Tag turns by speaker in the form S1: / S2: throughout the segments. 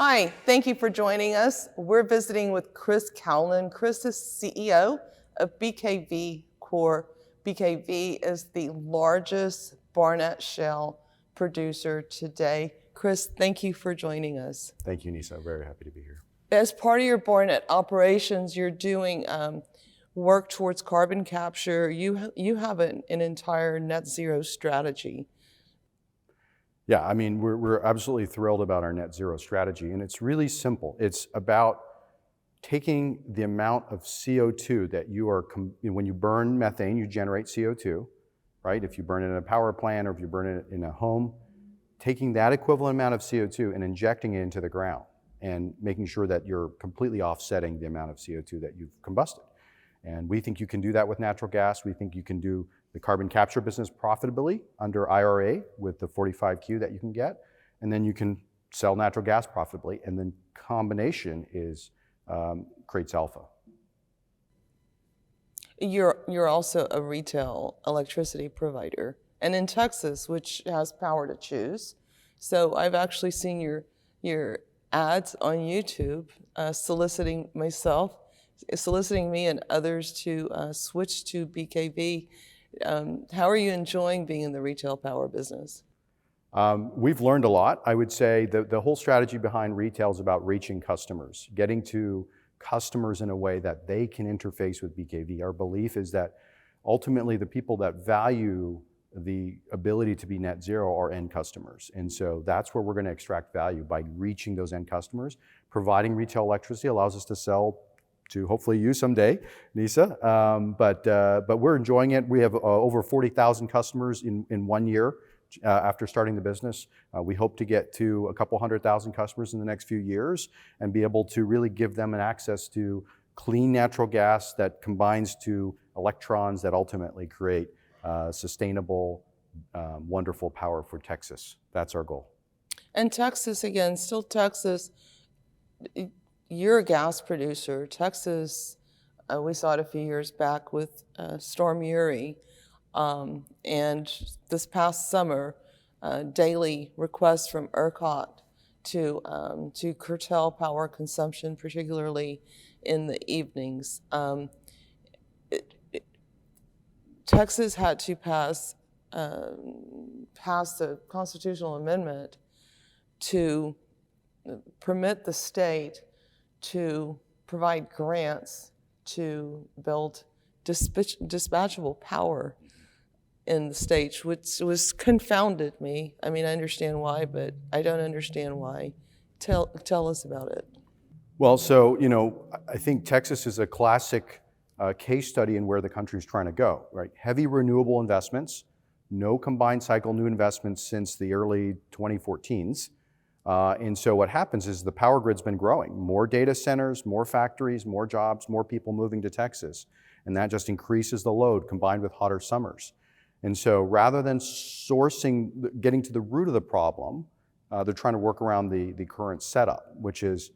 S1: Hi, thank you for joining us. We're visiting with Chris Kalnin. Chris is CEO of BKV Corp. BKV is the largest Barnett Shale producer today. Chris, thank you for joining us.
S2: Thank you, Nissa. Very happy to be here.
S1: As part of your Barnett operations, you're doing work towards carbon capture. You have an entire net zero strategy.
S2: Yeah, I mean, we're absolutely thrilled about our net zero strategy, and it's really simple. It's about taking the amount of CO2 that you are, when you burn methane, you generate CO2, right? If you burn it in a power plant or if you burn it in a home, taking that equivalent amount of CO2 and injecting it into the ground and making sure that you're completely offsetting the amount of CO2 that you've combusted. And we think you can do that with natural gas. We think you can do the carbon capture business profitably under IRA with the 45Q that you can get. And then you can sell natural gas profitably. And then combination creates alpha.
S1: You're also a retail electricity provider. And in Texas, which has power to choose. So I've actually seen your ads on YouTube soliciting me and others to switch to BKV. How are you enjoying being in the retail power business?
S2: We've learned a lot. I would say the whole strategy behind retail is about reaching customers, getting to customers in a way that they can interface with BKV. Our belief is that ultimately the people that value the ability to be net zero are end customers. And so that's where we're going to extract value by reaching those end customers. Providing retail electricity allows us to sell to hopefully you someday, Nissa. But we're enjoying it. We have over 40,000 customers in 1 year after starting the business. We hope to get to a couple 100,000 customers in the next few years and be able to really give them an access to clean natural gas that combines to electrons that ultimately create sustainable, wonderful power for Texas. That's our goal.
S1: And Texas, again, still Texas. You're a gas producer. Texas, we saw it a few years back with Storm Uri. And this past summer, daily requests from ERCOT to curtail power consumption, particularly in the evenings. Texas had to pass a constitutional amendment to permit the state to provide grants to build dispatchable power in the state, which was confounded me. I mean, I understand why, but I don't understand why. Tell us about it.
S2: Well, so, I think Texas is a classic case study in where the country is trying to go, right? Heavy renewable investments, no combined cycle new investments since the early 2014s. And so what happens is the power grid's been growing. More data centers, more factories, more jobs, more people moving to Texas. And that just increases the load combined with hotter summers. And so rather than getting to the root of the problem, they're trying to work around the current setup, which is,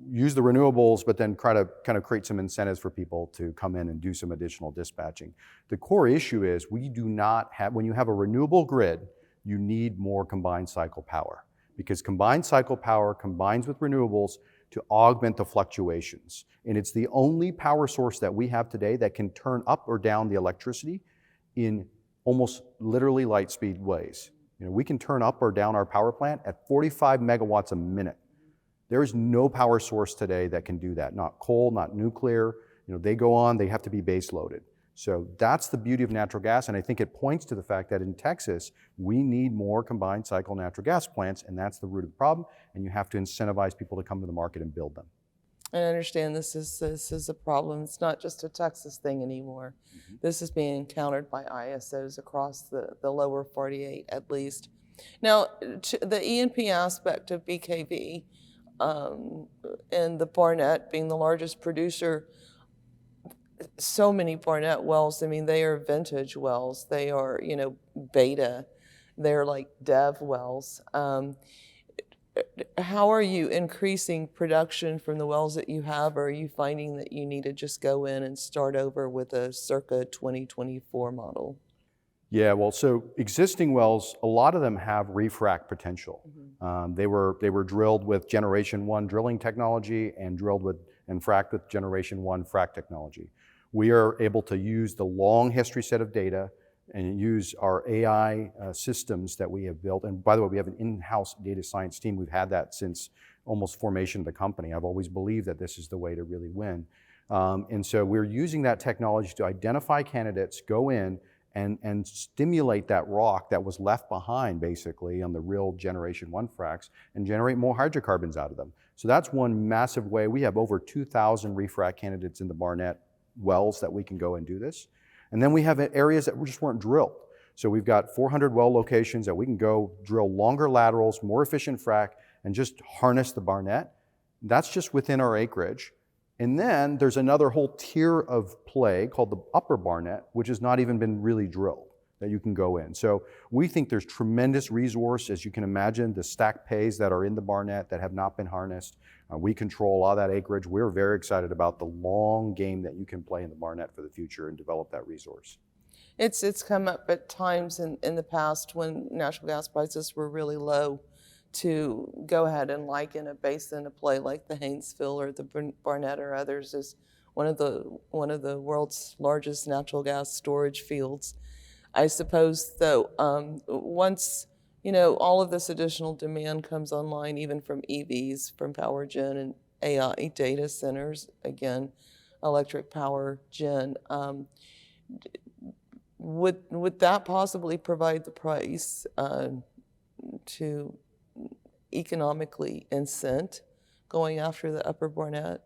S2: use the renewables, but then try to kind of create some incentives for people to come in and do some additional dispatching. The core issue is we do not have, when you have a renewable grid, you need more combined cycle power because combined cycle power combines with renewables to augment the fluctuations. And it's the only power source that we have today that can turn up or down the electricity in almost literally light speed ways. We can turn up or down our power plant at 45 megawatts a minute. There is no power source today that can do that. Not coal, not nuclear. They go on, they have to be base loaded. So that's the beauty of natural gas, and I think it points to the fact that in Texas, we need more combined cycle natural gas plants, and that's the root of the problem, and you have to incentivize people to come to the market and build them.
S1: I understand this is a problem. It's not just a Texas thing anymore. Mm-hmm. This is being encountered by ISOs across the lower 48 at least. Now, the E&P aspect of BKV and the Barnett being the largest producer, so many Barnett wells, I mean, they are vintage wells. They are, beta. They're like dev wells. How are you increasing production from the wells that you have, or are you finding that you need to just go in and start over with a circa 2024 model?
S2: Yeah, well, so existing wells, a lot of them have refrac potential. They were drilled with Generation 1 drilling technology and drilled with and fracked with Generation 1 frac technology. We are able to use the long history set of data and use our AI systems that we have built. And by the way, we have an in-house data science team. We've had that since almost formation of the company. I've always believed that this is the way to really win. And so we're using that technology to identify candidates, go in, and stimulate that rock that was left behind basically on the real Generation 1 fracs and generate more hydrocarbons out of them. So that's one massive way. We have over 2,000 refrac candidates in the Barnett wells that we can go and do this. And then we have areas that just weren't drilled. So we've got 400 well locations that we can go drill longer laterals, more efficient frac, and just harness the Barnett. That's just within our acreage. And then there's another whole tier of play called the Upper Barnett, which has not even been really drilled, that you can go in. So we think there's tremendous resource, as you can imagine, the stack pays that are in the Barnett that have not been harnessed. We control all that acreage. We're very excited about the long game that you can play in the Barnett for the future and develop that resource.
S1: It's come up at times in the past when natural gas prices were really low to go ahead and liken a basin, a play like the Haynesville or the Barnett or others as one of the world's largest natural gas storage fields. I suppose, though, once all of this additional demand comes online, even from EVs, from power gen and AI data centers, again, electric power gen, would that possibly provide the price to economically incent going after the Upper Barnett?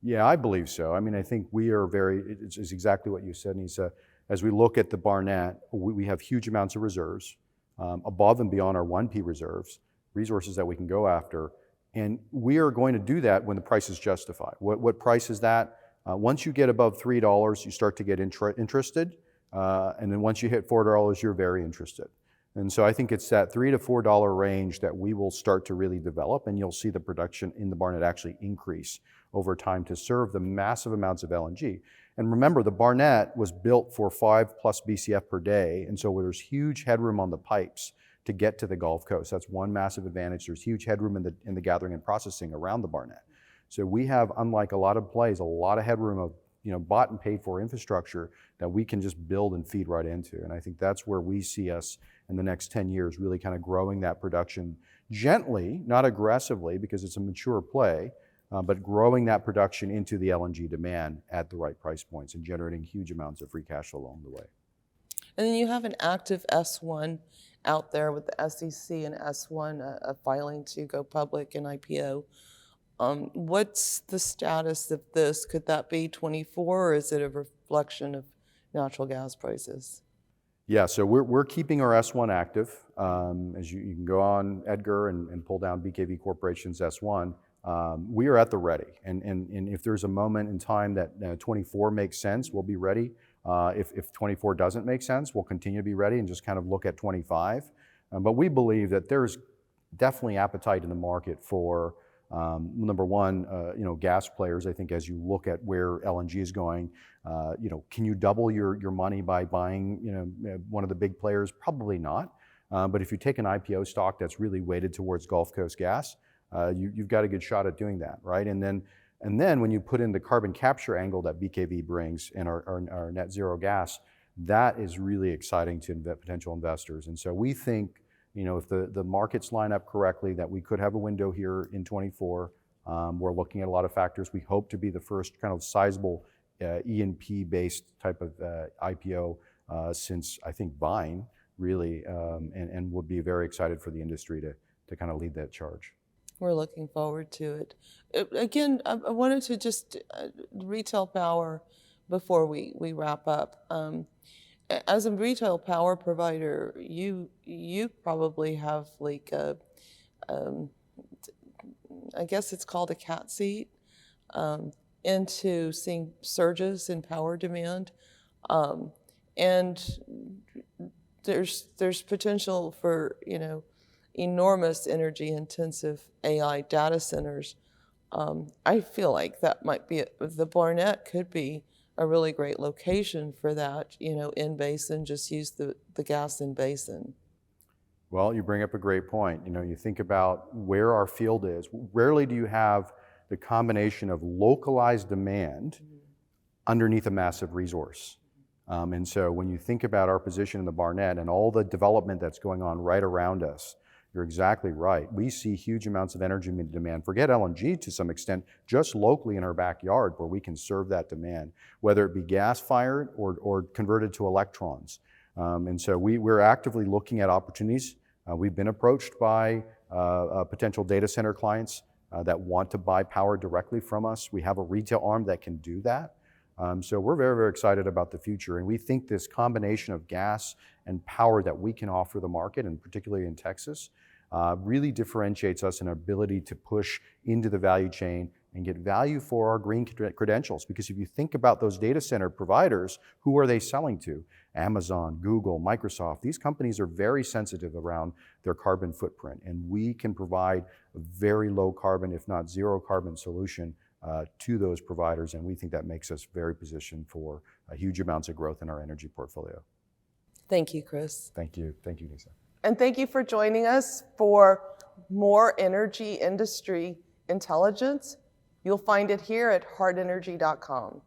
S2: Yeah, I believe so. I mean, I think we are it's exactly what you said, Nissa. As we look at the Barnett, we have huge amounts of reserves, above and beyond our 1P reserves, resources that we can go after. And we are going to do that when the price is justified. What price is that? Once you get above $3, you start to get interested. And then once you hit $4, you're very interested. And so I think it's that $3 to $4 range that we will start to really develop, and you'll see the production in the Barnett actually increase over time to serve the massive amounts of LNG. And remember, the Barnett was built for 5+ BCF per day, and so there's huge headroom on the pipes to get to the Gulf Coast. That's one massive advantage. There's huge headroom in the gathering and processing around the Barnett. So we have, unlike a lot of plays, a lot of headroom of bought and paid for infrastructure that we can just build and feed right into. And I think that's where we see us in the next 10 years, really kind of growing that production gently, not aggressively, because it's a mature play, but growing that production into the LNG demand at the right price points and generating huge amounts of free cash flow along the way.
S1: And then you have an active S1 out there with the SEC and S1, a filing to go public and IPO. What's the status of this? Could that be 24, or is it a reflection of natural gas prices?
S2: Yeah, so we're keeping our S1 active. As you can go on Edgar and pull down BKV Corporation's S1. We are at the ready. And if there's a moment in time that 24 makes sense, we'll be ready. If 24 doesn't make sense, we'll continue to be ready and just kind of look at 25. But we believe that there's definitely appetite in the market for number one, gas players. I think as you look at where LNG is going, can you double your money by buying, one of the big players? Probably not. But if you take an IPO stock that's really weighted towards Gulf Coast gas, you've got a good shot at doing that, right? And then when you put in the carbon capture angle that BKV brings and our net zero gas, that is really exciting to potential investors. And so we think, if the markets line up correctly, that we could have a window here in 24. We're looking at a lot of factors. We hope to be the first kind of sizable E&P-based type of IPO since, I think, Vine, really, and we'll be very excited for the industry to kind of lead that charge.
S1: We're looking forward to it. Again, I wanted to just retail power before we wrap up. As a retail power provider, you probably have like I guess it's called a cat seat into seeing surges in power demand, and there's potential for enormous energy intensive AI data centers. I feel like that might be the Barnett could be a really great location for that, in basin. Just use the the gas in basin?
S2: Well, you bring up a great point. You think about where our field is. Rarely do you have the combination of localized demand underneath a massive resource. And so when you think about our position in the Barnett and all the development that's going on right around us, you're exactly right. We see huge amounts of energy demand. Forget LNG to some extent, just locally in our backyard where we can serve that demand, whether it be gas-fired or converted to electrons. And so we're actively looking at opportunities. We've been approached by potential data center clients that want to buy power directly from us. We have a retail arm that can do that. So we're very, very excited about the future. And we think this combination of gas and power that we can offer the market, and particularly in Texas, really differentiates us in our ability to push into the value chain and get value for our green credentials. Because if you think about those data center providers, who are they selling to? Amazon, Google, Microsoft. These companies are very sensitive around their carbon footprint, and we can provide a very low carbon, if not zero carbon solution to those providers, and we think that makes us very positioned for huge amounts of growth in our energy portfolio.
S1: Thank you, Chris.
S2: Thank you, Nissa.
S1: And thank you for joining us for more energy industry intelligence. You'll find it here at hartenergy.com.